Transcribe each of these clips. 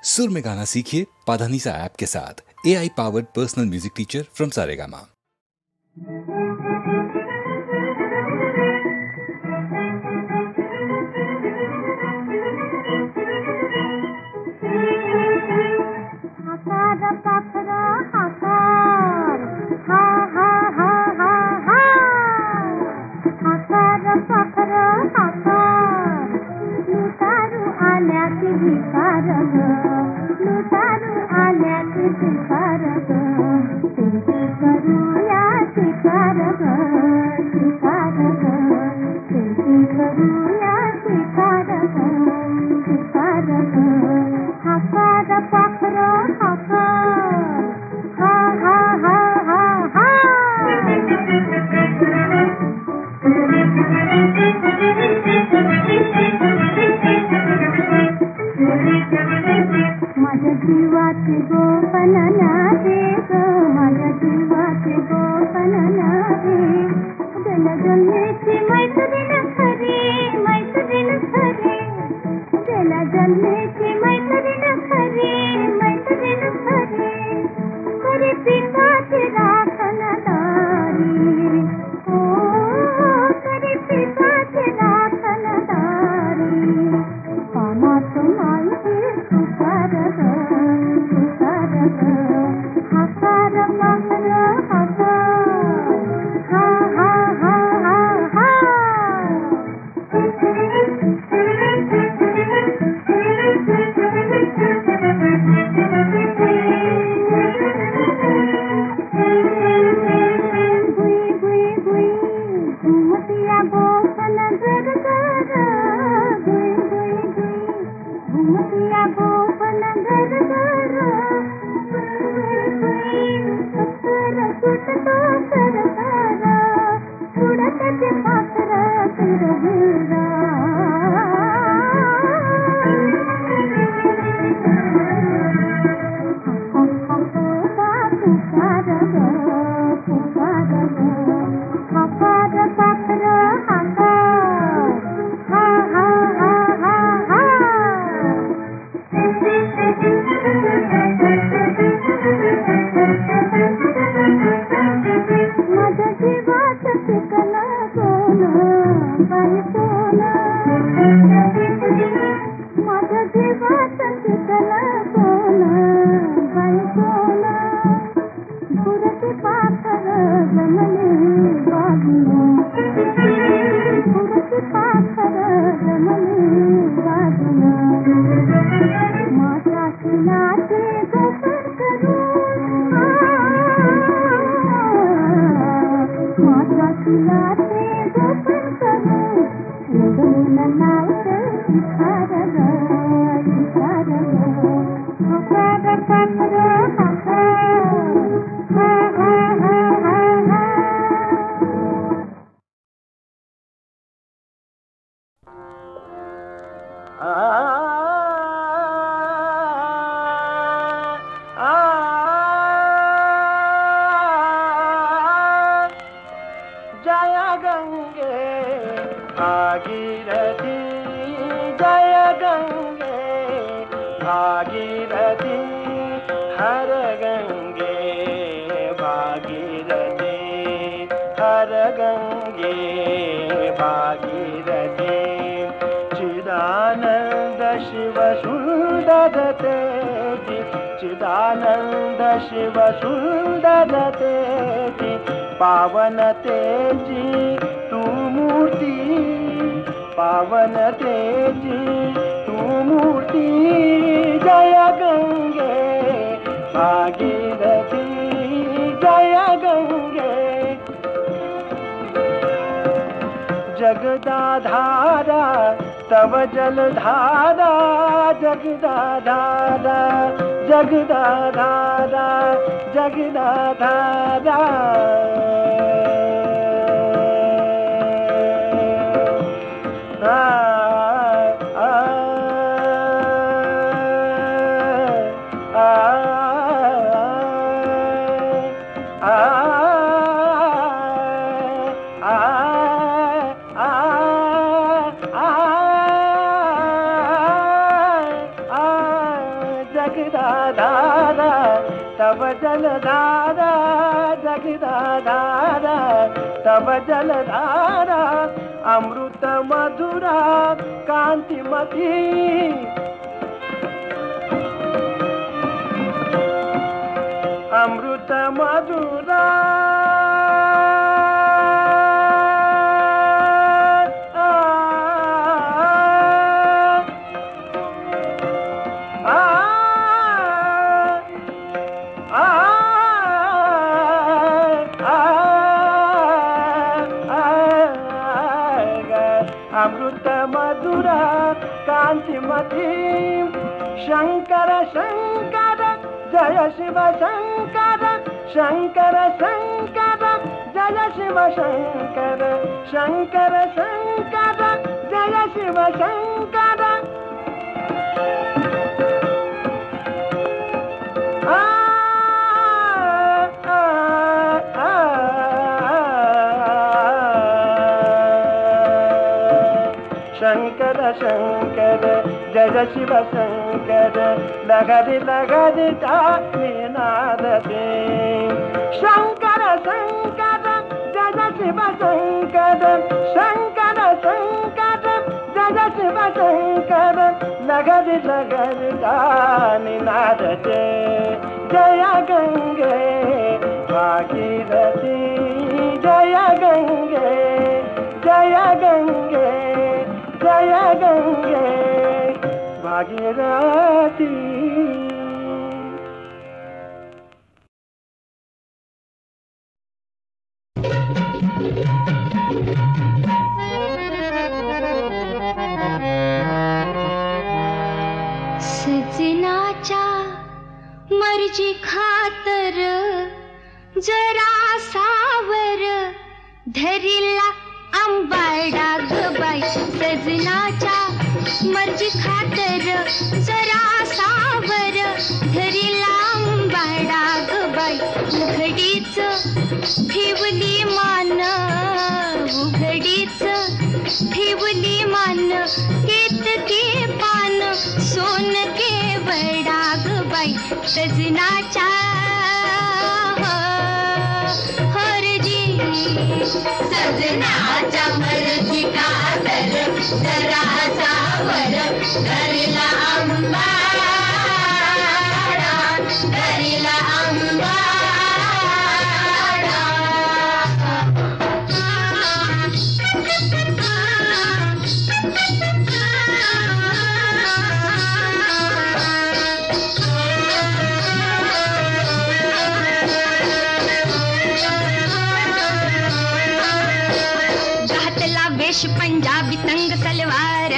सुर में गाना सीखिए पाधानीसा ऐप के साथ। AI powered personal music teacher from Saregama. माझ्या जीवाचे गोपन नारे ग, माझ्या जीवाचे गोपन नारे, गेल्या जन्मेची मैत्रीण खरी, मैत्रीण खरी, गेल्या जन्मेची मैत्रीण खरी, मैत्रीण खरी, खरी पिकाची राखणदारी, ओ खरी पिकाची राखणदारी, पानात माहिती तुकार ग, तुकार ग, हाकार पाखर हाकार, हा हा हा हा हा. गुई गुई गुई घुमतिया गोपन घर घर, गुई गुई गुई घुमतिया गोपन घर घर, गुई सकर सुटतो सरकार, उडत ते पाखर तिरगिरा. पुकार ग, पुकार ग, हाकार पाखर हाकार, हा हा हा हा हा. माझ्या जीवाचं ठिकाणं सोनं, बाई सोनं, माझ्या जीवाचं ठिकाणं सोनं, बाई सोनं, पुरती पाखर जमली बाजूला, पुरती पाखर जमली बाजूला, माझ्या शिलाचे गोकर करून, माझ्या शिलाचे गोकर करून, उडवून लावते शिखार ग, शिखार ग, हाकार पाखर हाकार, हा हा हा हा हा. जय गंगे भागीरथी, जय गंगे भागीरथी, हर गंगे भागीरथी, हर गंगे भागीरथी, चिदानंद शिव सुंदर तेजी, चिदानंद शिव सुंदर तेजी, पावन तेजी तू मूर्ती, पावन तेजी तू मूर्ती, जय गंगे भागीरथी, जय गंगे. जगदाधारा तव जलधारा, जगदाधारा, जगदाधारा, जगदाधारा. जगदाधारा तब जलधारा जगदाधारा तब जलधारा अमृत मधुरा कांतिमती अमृत मधुरा अमृत मधुरा कांतिमती शंकर शंकर जय शिव शंकर शंकर शंकर जय शिव शंकर शंकर शंकर जय शिव शंकर शंकर शंकर जय शिव शंकर लगरि लगरि जाने नाद दे शंकर शंकर जय शिव शंकर शंकर शंकर जय शिव शंकर लगरि लगरि जाने नाद दे जय गंगे भागीरथी जय गंगे जय गंगे जय गंगे भागीरथी सजनाच्या मर्जी खातर जरा सावर धरिला आंबाडा ग बाई सजनाच्या मर्जी खातर जरा सावर धरिला आंबाडा ग बाई उघडीच ठेवली मान उघडीच ठेवली मान केतके पान सोन के वडा ग बाई सजनाच्या सजनाच्या मर्जी खातर जरा सावर धरिला आंबाडा धरिला आंबाडा वेश पंजाबी तंग सलवार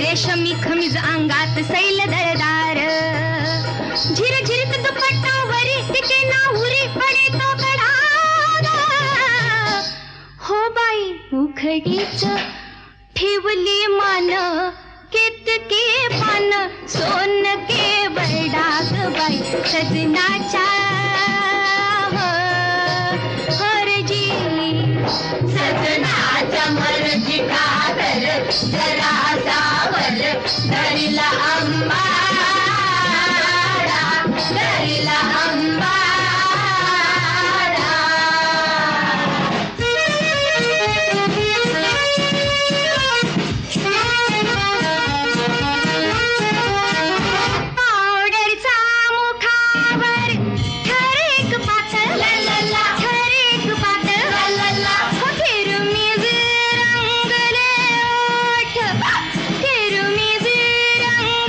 रेशमी खमीज अंगात सैल दरदार झिर झिरत दुपट्टावरी तिके नाहुरी पडे तो कडागा हो बाई उघडीच ठेवली मान केतके पान सोन के वडाग बाई सजनाच्या सजनाच्या मर्जी खातर जरा सावर धरिला आंबाडा धरिला आंबाडा पावडरचा मुखावर ठरेक पातळ ठरेक पातळ रंगले ओठ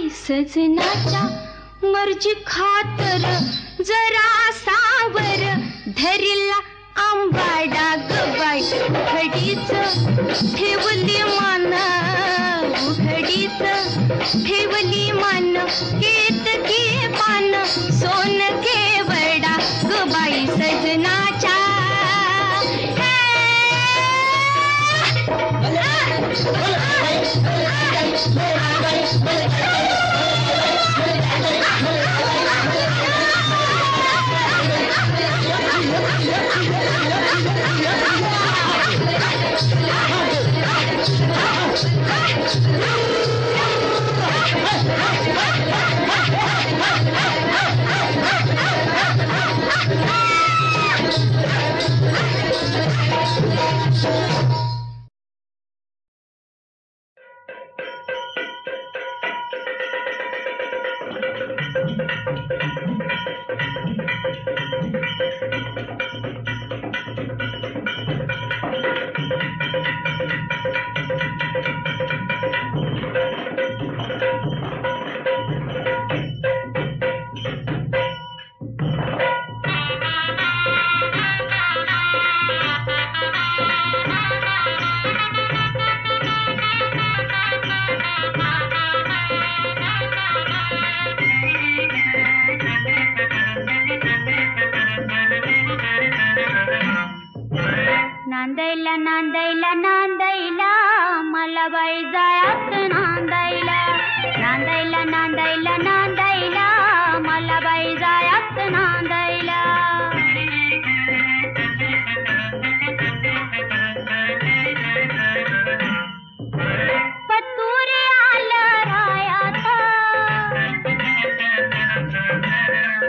सजनाच्या मर्जी खातर जरा सावर धरिला आंबाडा गबाई घडीच ठेवली मान घडीच ठेवली मान केतकी पान सोन केवडा गबाई सजनाच्या नांदायला नांदायला मला बाई जायात नांदायला नांदायला नांदायला नांदायला मला बाई जायात नांदायला पतुरे आलं रायात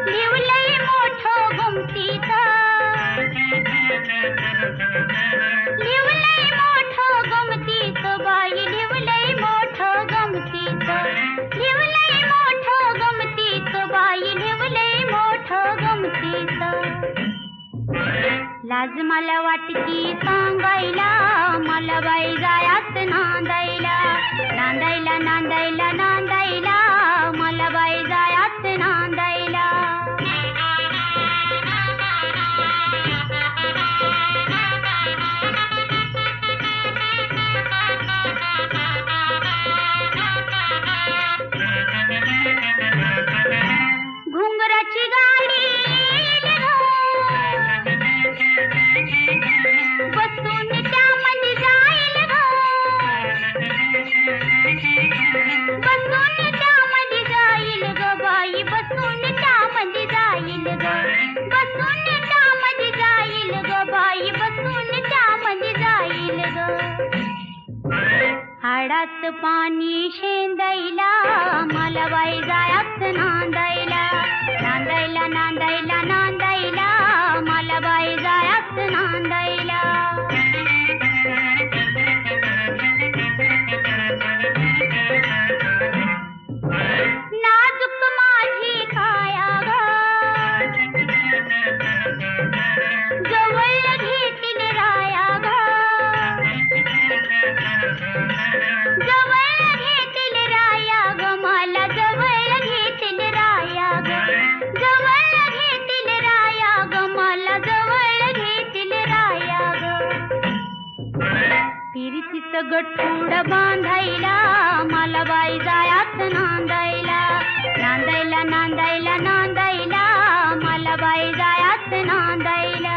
लिवलंय मोठं गुमतीत लिवलंय मोठं गमतीत बाई लिवलंय मोठं गमतीत लिवलंय मोठं गमतीत बाई लिवलंय मोठं गमतीत लाज मला वाटती सांगायला मला बाई जायात नांदायला नांदायला नांदायला नांदायला मला बाई जायात नांदायला घुंगराची गाडी बसून त्यामध्ये जाईल ग बसून त्यामध्ये जाईल ग बाई बसून त्यामध्ये जाईल ग बसून त्यामध्ये जाईल ग बाई बसून त्यामध्ये जाईल ग हाडात पाणी शेंदायला मला बाई जायात नांदायला नांदायला नांदायला नांदायला मला बाई जायात नांदायला नाजूक माझी काया ग जवळ घेतील राया ग जवळ घेतील राया ग मला जवळ घेतील राया ग जवळ घेतील राया ग मला जवळ घेतील राया ग फिरतीचं गठुड बांधायला मला बाई जायात नांदायला नांदायला नांदायला नांदायला मला बाई जायात नांदायला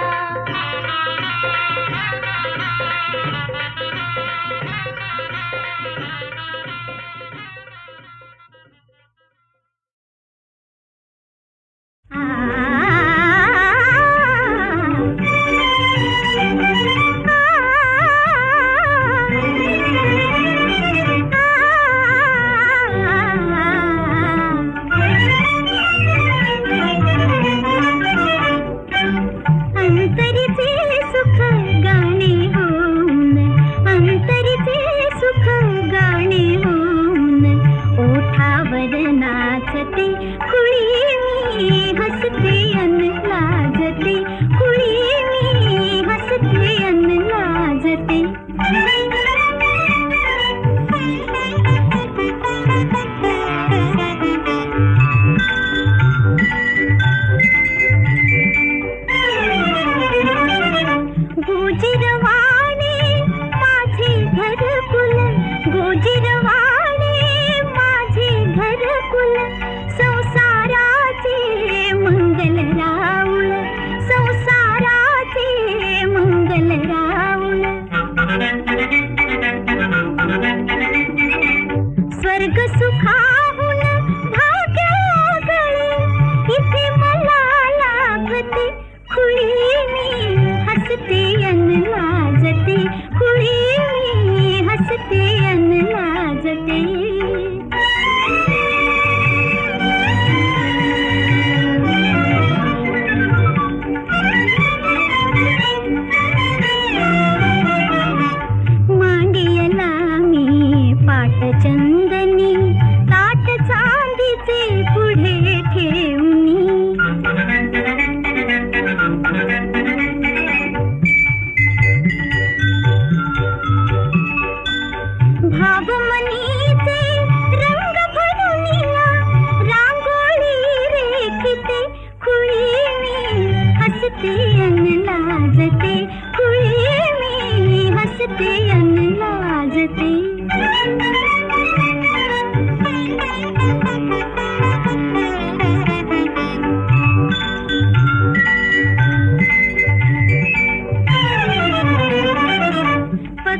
घरकुल संसाराचे मंगल राऊळ संसाराचे मंगल राऊळ स्वर्ग सुखाहून भाग्यागळे इथे मला लाभते खुळी मी हसते अन लाजते खुळी मी हसते अन लाजते मांडियला मी पाटचंदनी ताट चांदीचे पुढे ठेवणी भावमनीचे रंग भरुनिया रांगोळी रेखते खुळी मी हसते अन लाजते खुळी मी हसते अन लाजते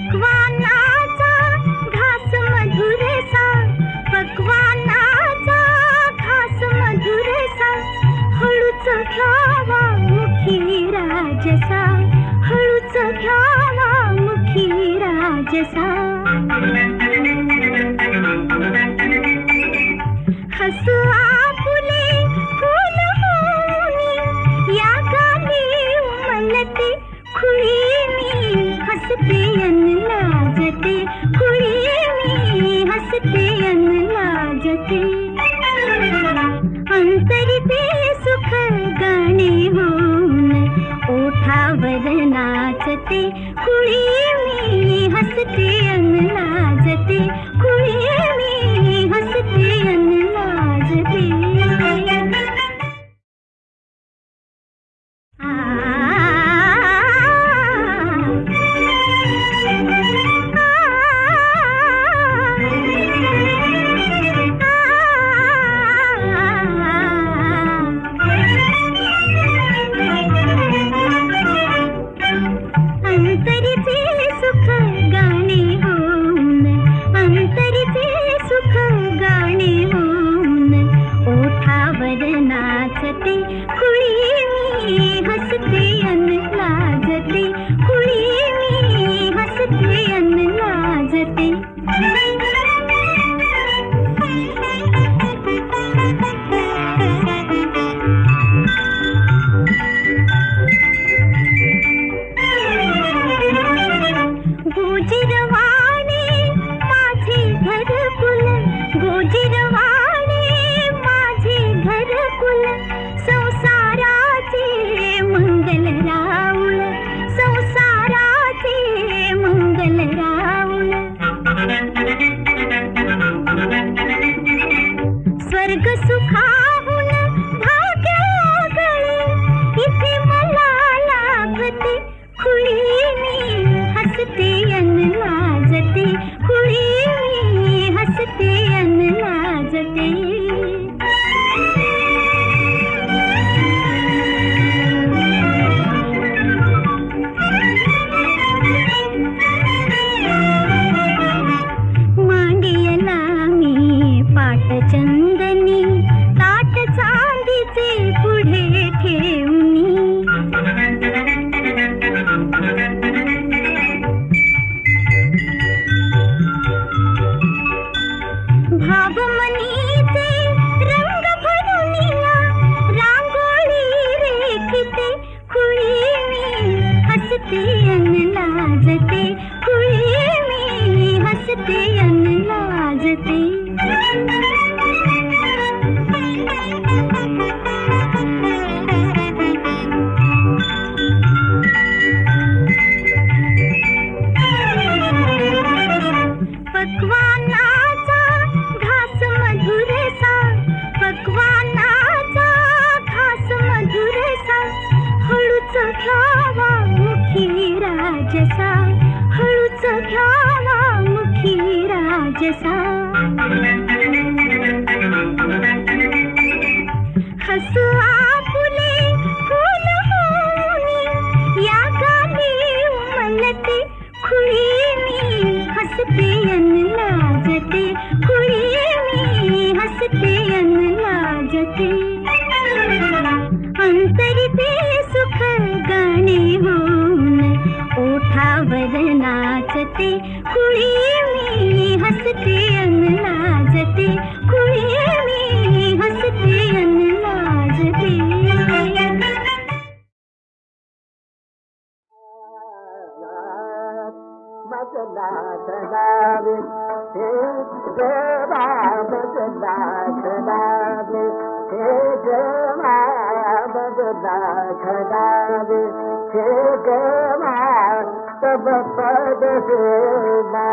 पक्वानाचा घास मधुर सा पक्वानाचा घास मधुर सा हळूच घ्यावा मुखी राजसा हळूच घ्यावा मुखी राजसा हसू आपुले फूल होऊनी या गाली उमलते खुळी मी हसते अन लाजते खुळी मी हसते अन लाजते अंतरिते सुख गाणे होऊन ओठावर नाचते खुळी मी हसते अन लाजते खुळी मी हसते अन लाजते अंतरीचे सुख गाणे होऊन अंतरीचे सुख गाणे होऊन ओठावर नाचते खुळी मी हसते अन लाजते खुळी मी हसते अन लाजते गोजिरवाणे माझे घरकुल गोजिरवाणे माझे घरकुल संसाराचे मंगल राऊळ संसाराचे मंगल राऊळ स्वर्ग सुखाहून भाग्यागळे इथे मला लाभते खुळी मी हसते अन लाजते खुळी मी हसते अन लाजते मांडियला मी पाटचंदनी ताट चांदीचे पुढे ठेवणी भावमनीचे रंग भरुनिया रांगोळी रेखते खुळी मी हसते अन लाजते खुळी मी हसते अन लाजते पक्वानाचा घास मधुर सा पक्वानाचा घास मधुर सा हळूच घ्यावा मुखी राजसा हळूच घ्यावा मुखी राजसा बदला खडा दे हे देवा बदला खडा दे हे देवा सब पद देवा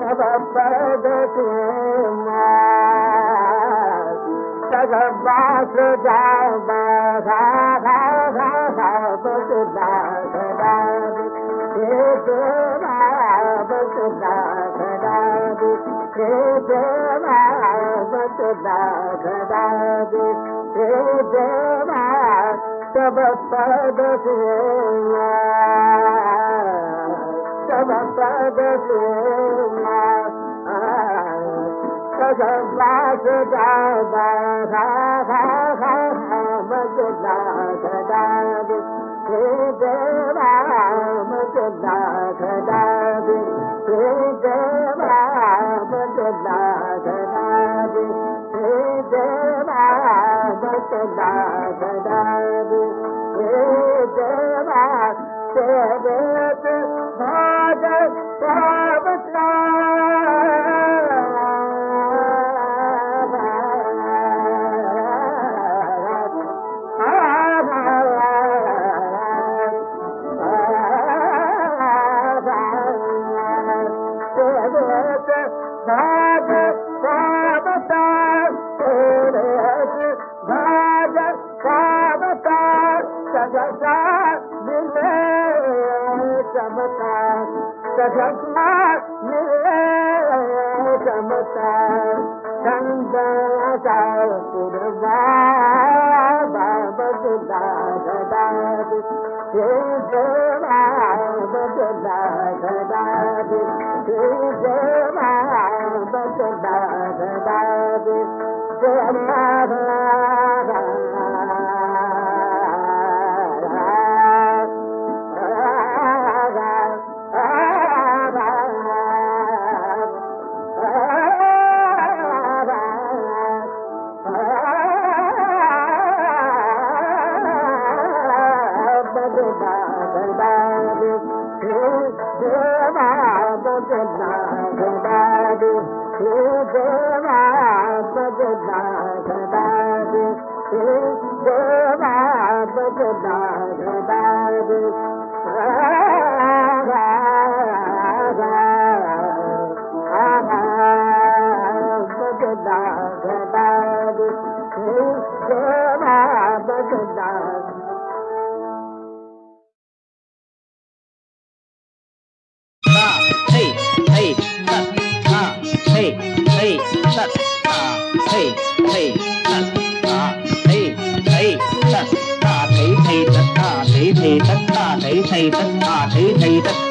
सब पद देवा सब बास जावा धा धा धा धा बदला खडा दे हे देवा बदला खडा दे हे देवा बदला खडा दे हे देवा सब पद देवा सब पद देवा सब बास जावा धा धा धा बदला खडा दे हे देवा बदला खडा दे हे देवा बदला खडा दे हे देवा बदला खडा दे हे देवा तेरे भाग पावता भाग पावता भाग पावता सजता मिले समता सजता मिले समता संदा पुरवा बदला खडा दे हे देवा बदला खडा दे हे देवा बदला खडा दे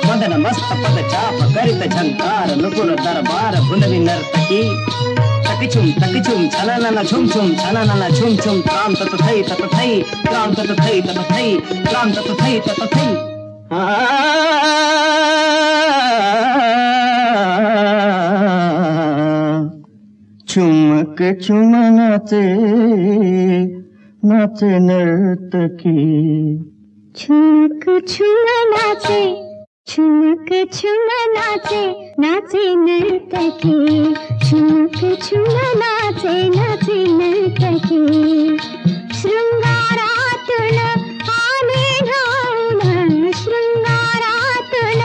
मदन मस्त पद चाप करित झंकार नुपुर दरबार भुलवि नर्तकी तकिचुम छननन छुम छुम छननन छुम छुम त्राम ततथै ततथै त्राम ततथै ततथै त्राम ततथै ततथै चुमक चुम नाचे नाचे नर्तकी छुमक छुम नाचे छुमक छुम नाचे नाचे नर्तकी छुमक छुम नाचे नाचे नर्तकी शृंगारातून आले धावून शृंगारातून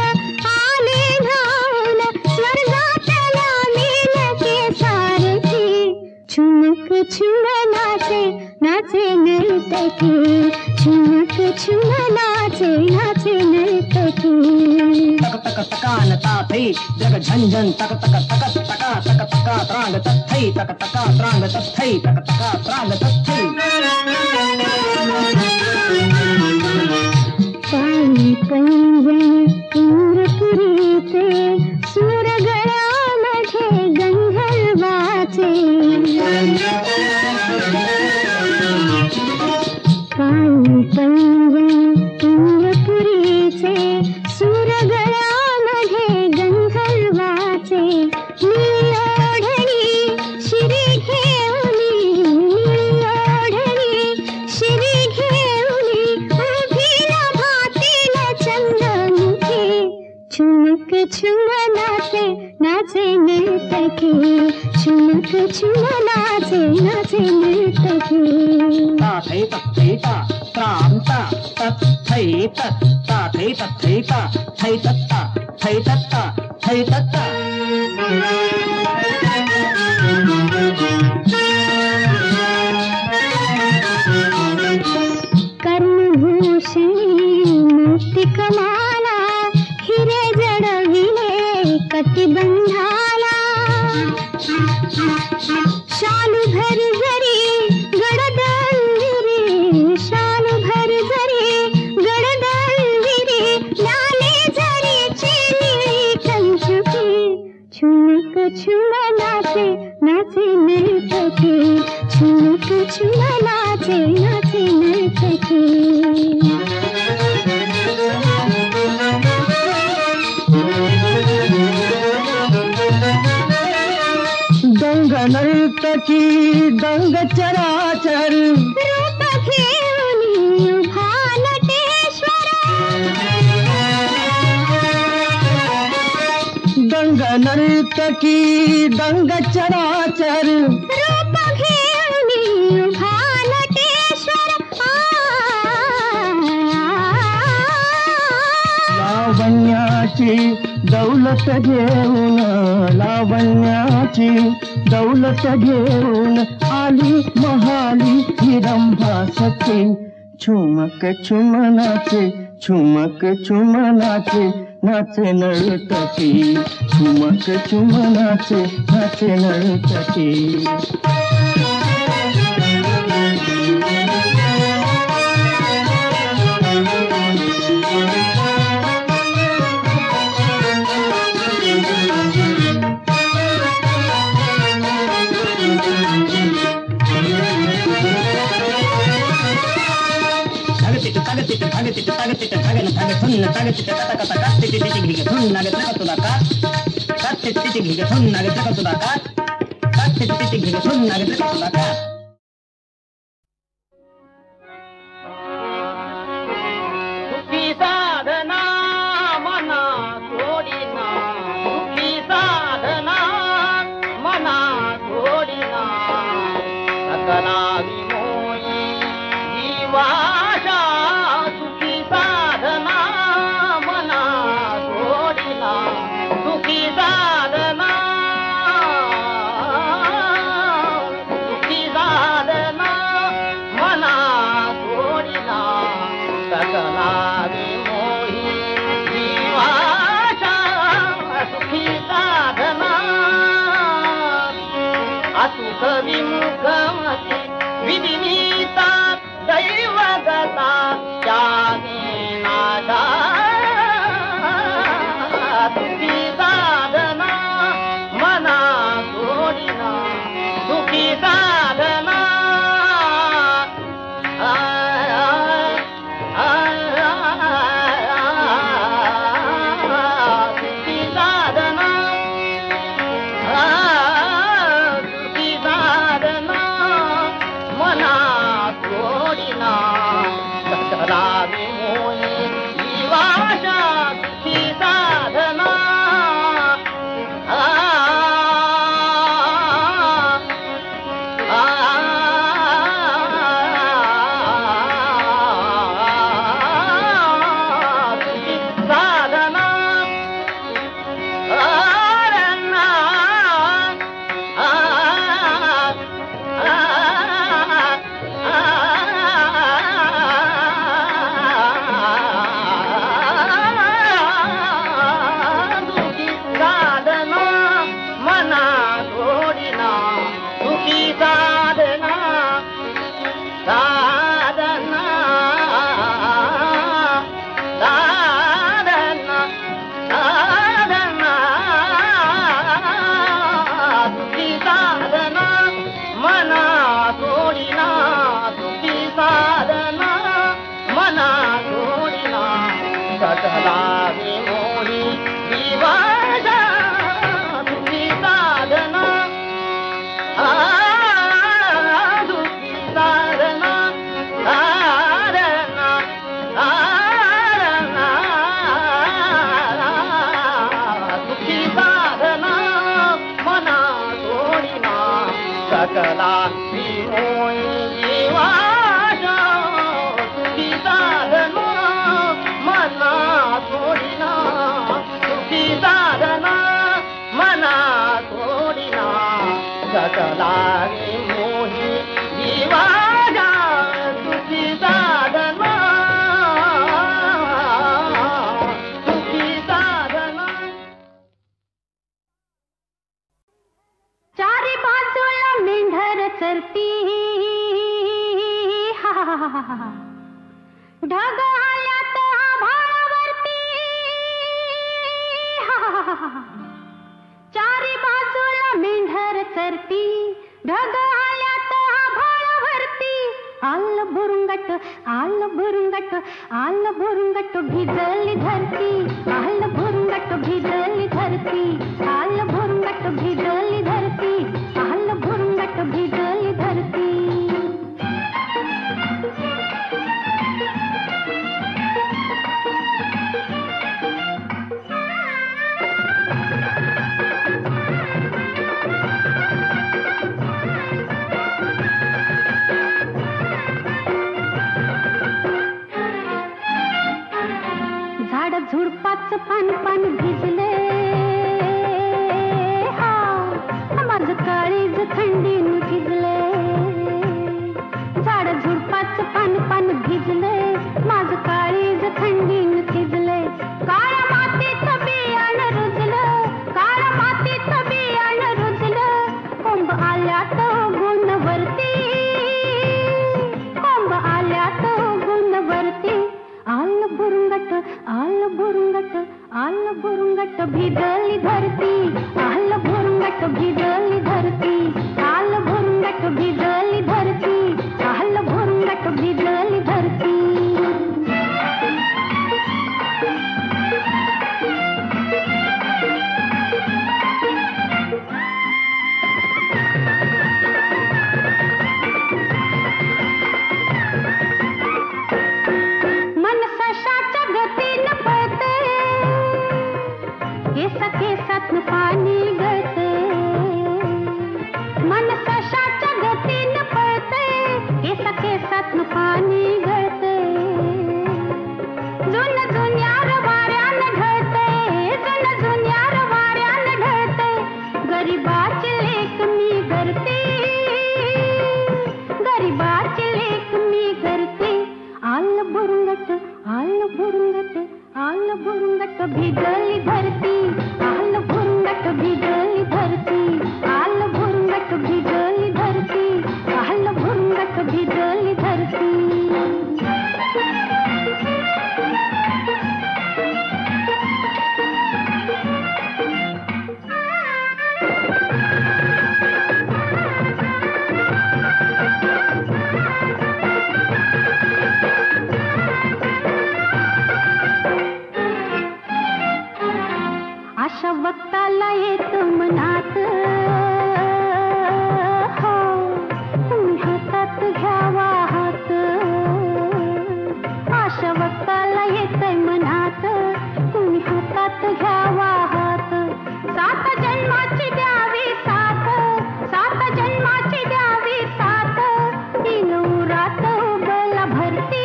आले धावून स्वर्गातला मेलके सारथी छुमक छुम नाचे नाचे नर्तकी छुमक छुम नाचे नाचे नर्तकी तक तक तकान ताथै जग झंझन तक तक तक तका तक तका त्रांग तथै तक तका त्रांग तथै तक तका त्रांग तथै पायी पैंजण इंद्रपुरीचे सूरगळामध्ये गंधर्वाचे पायी पैंजण इंद्रपुरीचे सूरगळामध्ये गंधर्वाचे निळोढणी शिरी घेऊनी निळोढणी शिरी घेऊनी उभीला भातीला चंद्रमुखी नर्तकी चुमक चुम नाचे नाचे नर्तकी ताथै तथैता त्रांता तथैता ताथै तथैता थै तत्ता थै तत्ता थै तत्ता कमाला हिरे जडविले कटिबंधाला शालू भर जरी गडदंविरी शालू भर जरी गडदंविरी लाले जरी चिनी कंचुकी चुमक चुम नाचे नाचे नर्तकी चुमक चुम नाचे नाचे नर्तकी दंग नर्तकी दंग चराचर रूप घेऊनी उभा नटेश्वर दंग नर्तकी दंग चराचर रूप घेऊनी उभा नटेश्वर लावण्याची दौलत घेऊन लावण्याची दौलत घेऊन आली महाली हिरंभा सखी छुमक छुम नाचे छुमक छुम नाचे नाचे नर्तकी छुमक छुम नाचे नाचे नर्तकी मना सकला विमोही वाजा तुझी साधना मना सोडिना तुझी साधना मना सोडिना सकला विमोही वाजा तुझी साधना तुझी साधना. चारी बाजूला मेंढर चरती ढग आल्यात आभाळावरती चारी बाजूला मेंढर चरती ढग आल्यात आभाळावरती आल बुरुंगट भिजली धरती आल बुरुंगट भिजली धरती आल बुरुंगट भिजली धरती आल बुरुंगट भिजली धरती. झाड झुडपाच पान भिजले हा माझं काळीज थंडीनं भिजले झाड झुडपाच पान भिजले माझं काळीज थंडीनं भिजले काळ्या मातीत बियाणं रुजलं काळ्या मातीत बियाणं रुजलं कोंब आल्यात गुणवरती कोंब आल्यात गुणवरती आल बुरुंगट भिजली धरती आल बुरुंगट भिजली धरती आल बुरुंगट भिजली धरती आल बुरुंगट भिजली धरती. केसातनं पाणी गळते मन सशाच्या गतीनं पळते केसातनं पाणी गळते जुन्यार वाऱ्यानं ढळते जुन्यार वाऱ्यानं ढळते गरीबाची लेक मी करते गरीबाची लेक मी करते आल बुरुंगट भिजली धरती आल बुरुंगट भिजली धरती आल बुरुंगट भिजली धरती आल बुरुंगट भिजली धरती. अशा वक्ताला येत मनात हो तुम्ही हातात घ्यावा हात अशा वक्ताला येतय मनात तुम्ही हातात घ्यावा हात सात जन्माची द्यावी साथ सात जन्माची द्यावी साथ इलौरात उबला भरती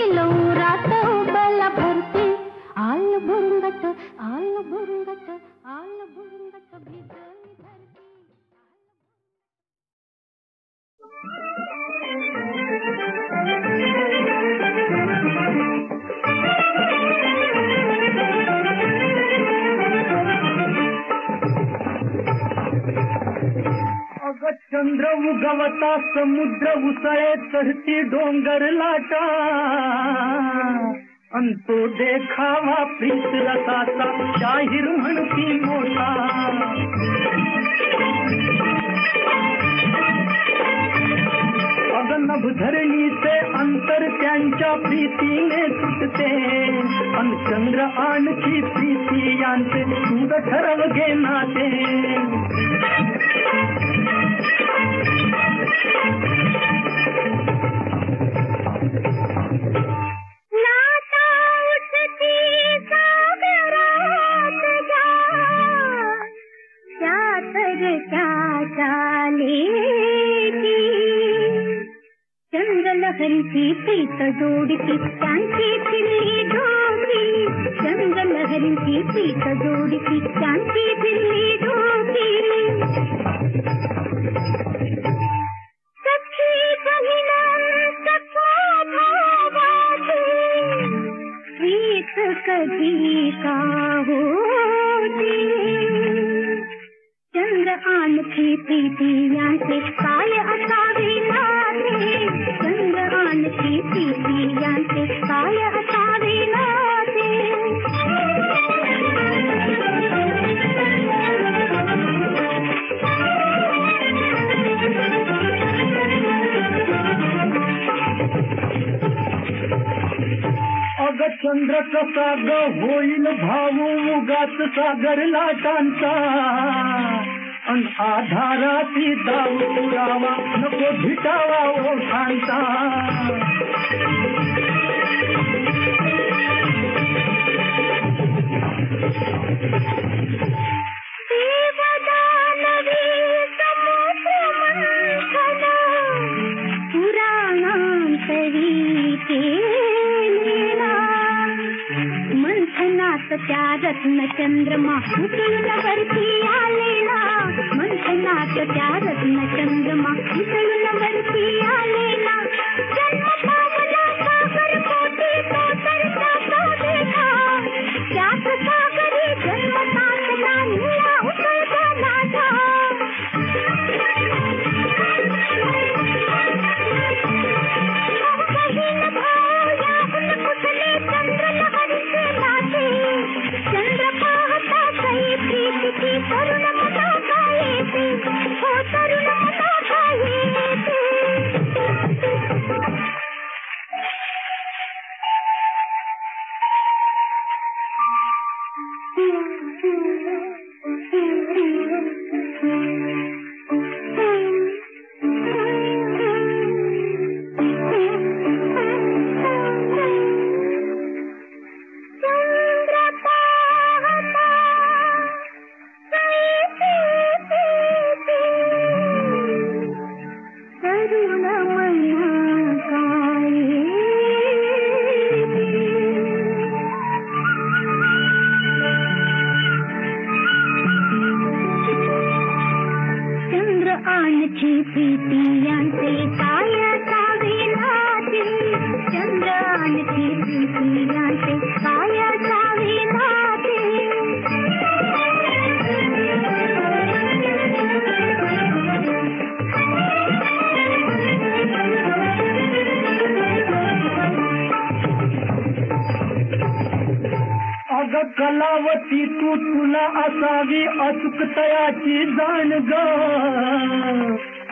इलौरात उबला भरती आल बुरुंगट भिजली धरती. अग चंद्र उगवता समुद्र उसळे चढती डोंगर लाटा अंतो देखावा प्रीत रसाचा शाहीर म्हणती मोठा अग नभ धरणीचे अंतर त्यांच्या प्रीतीने तुटते अन चंद्र आणखी प्रीती यांचे सूद ठरव घे नाते चालेची चंद्रलहरीची प्रीत जोडती त्यांची फिरली डोकी चंद्रलहरीची प्रीत जोडती त्यांची फिरली डोकी सखी बहिणा सखा भावाची प्रीत कधी का होती चंद्र आणखी प्रीती यांचे काय असावे नाते चंद्र आणखी प्रीती यांचे काय असावे नाते अग चंद्र कसा ग होईल भाऊ उगाच सागर लाटांचा अन आधाराती दाव पुरावा नको भिटावा ओठांचा त्या रत्न चंद्रमा उतळून वरती आलेला मंथनात त्या रत्न चंद्रमा उतळून वरती आलेला जन्म पावला सागर कोटी तो तरता तो देखा त्यात सागरी जन्म तातला निळा उतळता नाथा बहीण भाऊ याहून कुठले चंद्र लहरीचे नाते चंद्र पाहता काही प्रीतीची तरुण मना येते हो तरुण मना येते कलावती तू तुला असावी अचूकतयाची जाण ग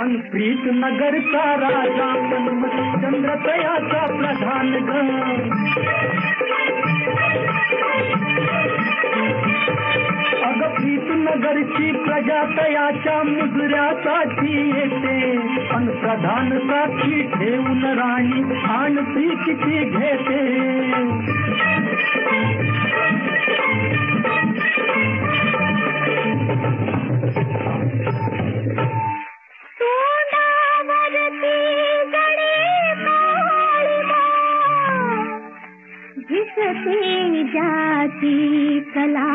अन प्रीत नगरचा राजा मनमती चंद्रतयाचा प्रधान ग अग प्रीत नगरची प्रजा तयाच्या मुजऱ्यासाठी येते अन प्रधान साक्षी ठेवून राणी आण प्रीतीची घेते जिससे जाती कला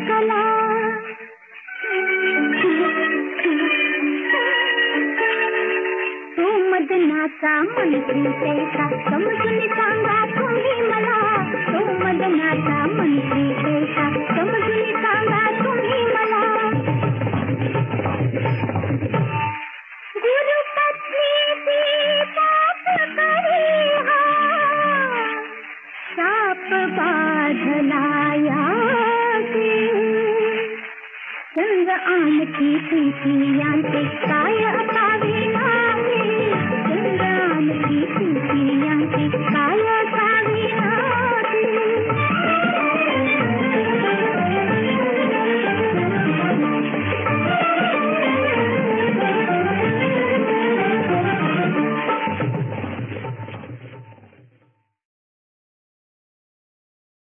कला तो मदनाचा मंत्री कैसा समजून सांगा तुम्ही मला तो मदनाचा मंत्री कैसा समजून सांगा तुम्ही मला गुरुपत्नी ती पाप करी हा साप बाधलाया चंद्र आणखी प्रीती यांचे काय असावे नाते चंद्र आणखी